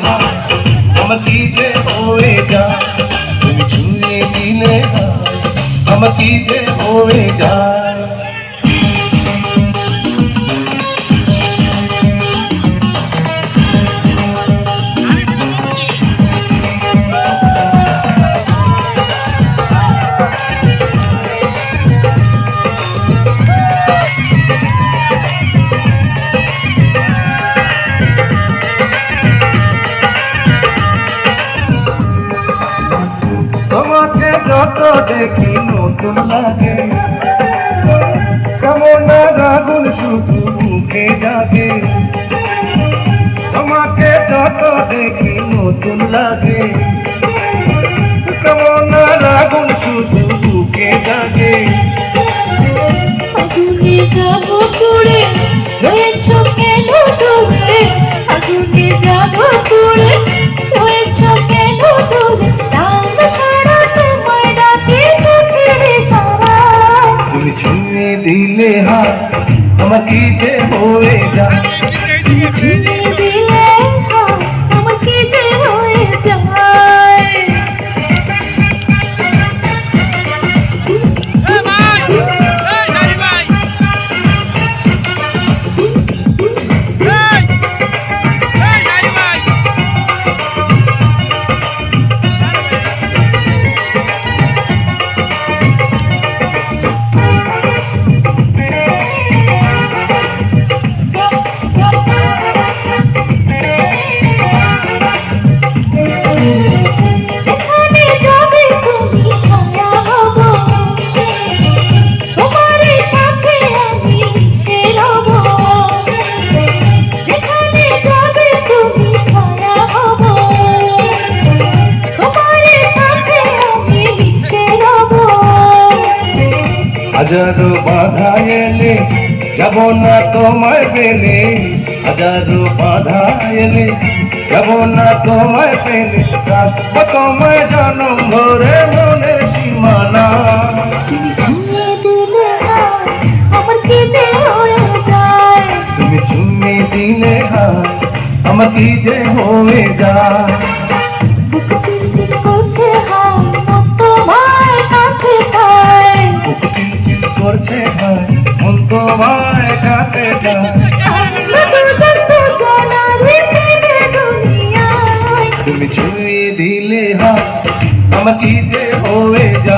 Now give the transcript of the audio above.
হাত আমার কি যে হয়ে যায়, তুমি ছুঁয়ে দিলে হাত আমার কি যে হয়ে যায়। তোমাকে যত দেখি নতুন লাগে, কেমন আগুন শুধু বুকে জাগে। তোমাকে যত দেখি নতুন লাগে, কেমন আগুন শুধু বুকে জাগে। আগুনে যাব পুড়ে রয়েছ কেন দূরে, আগুনে যাব পুড়ে রয়েছ কেন দূরে, নাম সারা তোমায় ডাকে চোখের ইশারায়। তুমি ছুঁয়ে দিলে হাত আমার কি যে হয়ে যায়, ছুঁয়ে দিলে হাত আমার কি যে হয়ে যায়। হাজারো বাধা এলে যাব না তোমায় পেলে, হাজারো বাধা এলে যাব না তোমায় পেলে, রাখবো তোমায় জনম ভরে মনের সীমানা। আমার কি যে হয়ে যায়, তুমি ছুঁয়ে দিলে হাত আমার কি যে হয়ে যায়। বুক চিনচিন করছে হাত মন তোমার কাছে চায়, বুক চিনচিন করছে ভাই মন তোমায় কাছে যায়। আমরা দুজন দুজনারই প্রেমের দুনিয়ায়। তুমি ছুঁয়ে দিলে হাত আমার কি যে হয়ে যায়।